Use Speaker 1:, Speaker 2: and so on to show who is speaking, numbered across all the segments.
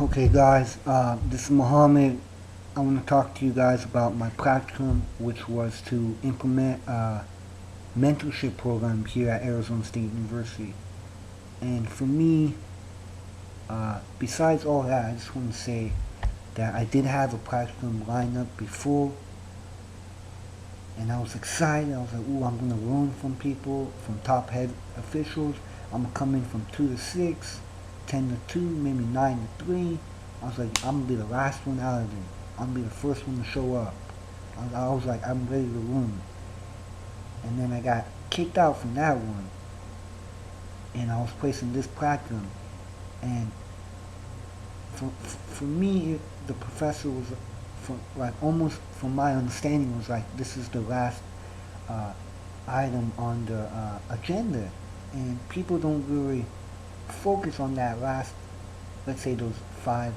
Speaker 1: Okay guys, this is Mohammed. I want to talk to you guys about my practicum, which was to implement a mentorship program here at Arizona State University. And for me, besides all that, I just want to say that I did have a practicum lined up before, and I was excited. I was like, ooh, I'm going to learn from people, from top head officials. I'm going to come in from 2 to 6, 10 to 2, maybe 9 to 3. I was like, I'm going to be the last one out of there. I'm going to be the first one to show up. I was like, I'm ready to learn. And then I got kicked out from that one. And I was placed in this practicum. And for me, the professor was, almost from my understanding, was like, this is the last item on the agenda. And people don't really focus on that last, let's say those five,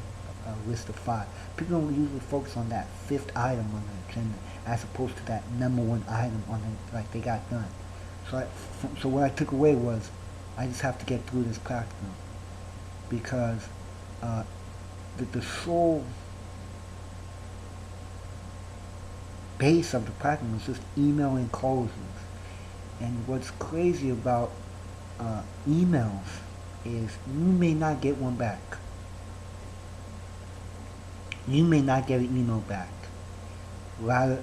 Speaker 1: list of five. People don't usually focus on that fifth item on the agenda as opposed to that number one item on the, like they got done. So what I took away was I just have to get through this practicum because the sole base of the practicum is just emailing closures. And what's crazy about emails is you may not get one back. You may not get an email back. Rather,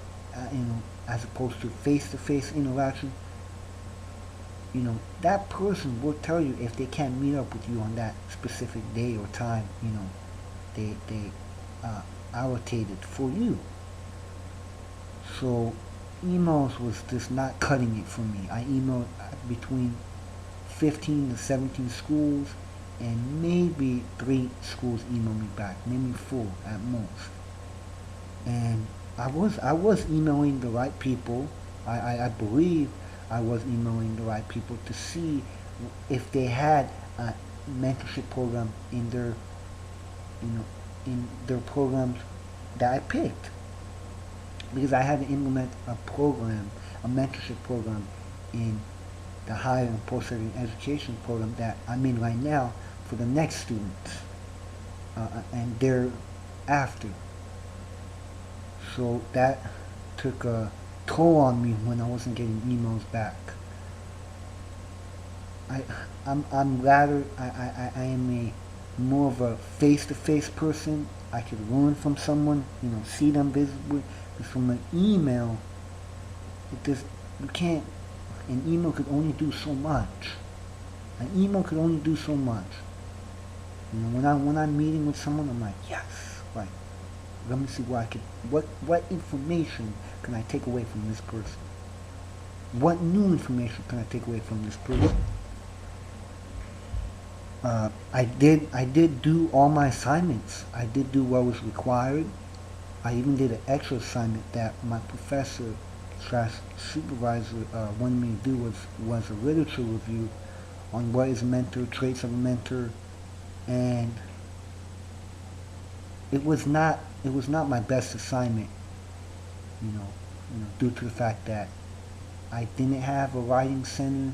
Speaker 1: as opposed to face-to-face interaction, that person will tell you if they can't meet up with you on that specific day or time, they allocated for you. So emails was just not cutting it for me. I emailed between 15 to 17 schools, and maybe 3 schools emailed me back, maybe 4 at most. And I was emailing the right people. I believe I was emailing the right people to see if they had a mentorship program in their programs that I picked, because I had to implement a program, a mentorship program in the higher and post-secondary education program that I'm in right now for the next students and thereafter. So that took a toll on me when I wasn't getting emails back. I'm rather, I am a more of a face-to-face person. I could learn from someone, see them visibly. Because from an email, you can't. An email could only do so much. An email could only do so much. When I'm meeting with someone, I'm like, yes, right. Let me see what information can I take away from this person? What new information can I take away from this person? I did do all my assignments. I did do what was required. I even did an extra assignment that my professor / supervisor wanted me to do was a literature review on what is a mentor, traits of a mentor, and it was not my best assignment, due to the fact that I didn't have a writing center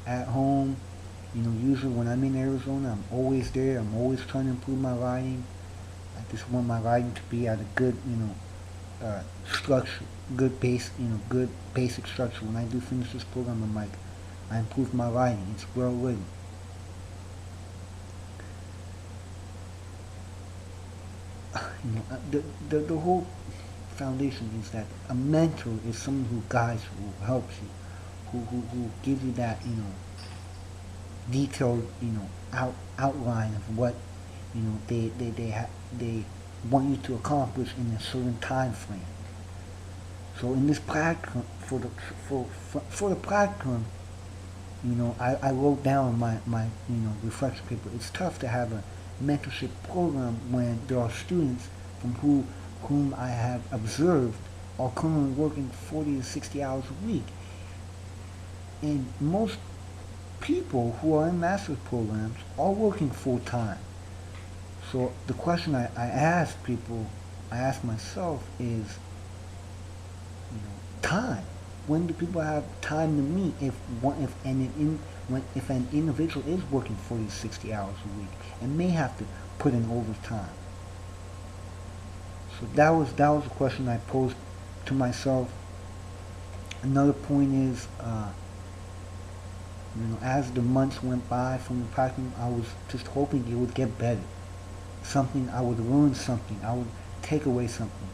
Speaker 1: at home. Usually when I'm in Arizona, I'm always there. I'm always trying to improve my writing. I just want my writing to be at a good, structure, good basic structure. When I do finish this program, I'm like, I improved my writing. It's well written. The whole foundation is that a mentor is someone who guides you, who helps you, who gives you that, detailed, outline of what, they want you to accomplish in a certain time frame. So in this practicum, for the practicum, I wrote down my reflection paper. It's tough to have a mentorship program when there are students from whom I have observed are currently working 40 to 60 hours a week. And most people who are in master's programs are working full time. So the question I ask people, I ask myself is, time. When do people have time to meet? if an individual is working 40, 60 hours a week and may have to put in overtime. So that was a question I posed to myself. Another point is, as the months went by from the practicum, I was just hoping it would get better. I would learn something. I would take away something.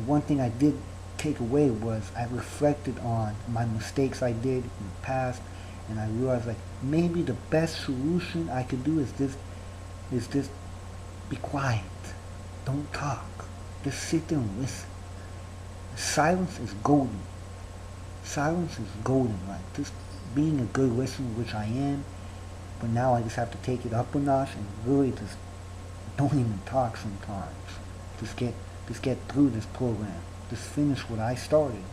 Speaker 1: One thing I did take away was I reflected on my mistakes I did in the past, and I realized like maybe the best solution I could do is just be quiet. Don't talk. Just sit there and listen. Silence is golden. Silence is golden, right? Just being a good listener, which I am, but now I just have to take it up a notch and really just don't even talk sometimes. Just get through this program. Just finish what I started.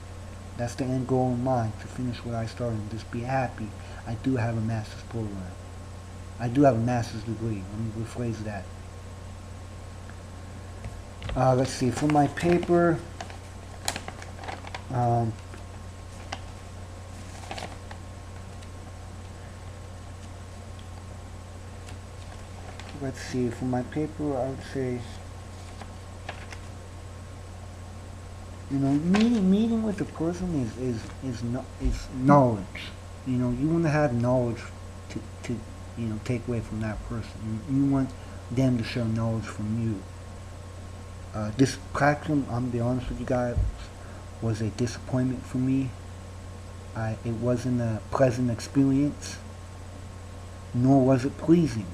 Speaker 1: That's the end goal in mind, to finish what I started and just be happy. I do have a master's program. I do have a master's degree. Let me rephrase that. Let's see, for my paper, let's see, for my paper, I would say, meeting with the person is knowledge. You want to have knowledge to take away from that person. You want them to share knowledge from you. This practicum, I'm gonna be honest with you guys, was a disappointment for me. It wasn't a pleasant experience, nor was it pleasing.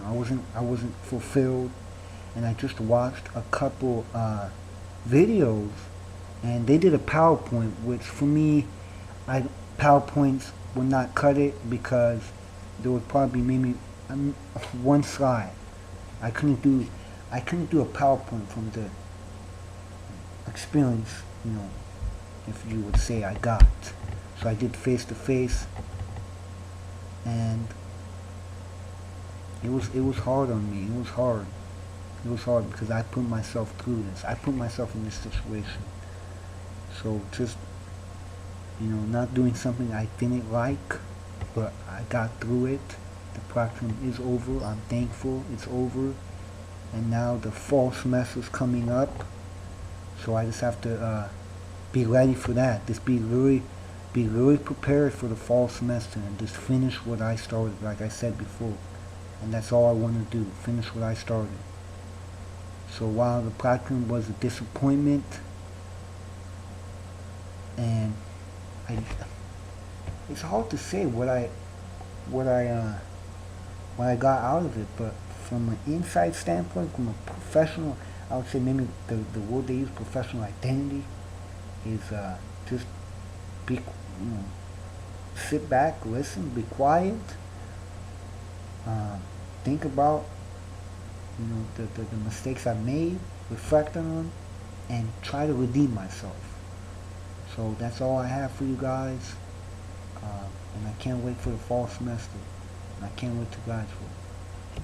Speaker 1: I wasn't fulfilled, and I just watched a couple videos, and they did a PowerPoint, which for me, PowerPoints would not cut it, because there would probably maybe one slide. I couldn't do a PowerPoint from the experience, if you would say I got. So I did face to face, and it was hard on me. It was hard. It was hard because I put myself through this. I put myself in this situation. So just, not doing something I didn't like, but I got through it. The practicum is over. I'm thankful it's over. And now the fall semester is coming up. So I just have to be ready for that. Just be really prepared for the fall semester and just finish what I started, like I said before. And that's all I want to do, finish what I started. So while the practicum was a disappointment, and it's hard to say what I got out of it, but from an inside standpoint, from a professional, I would say maybe the word they use, professional identity, is just be, sit back, listen, be quiet, think about the mistakes I made, reflect on them, and try to redeem myself. So that's all I have for you guys, and I can't wait for the fall semester, and I can't wait to graduate.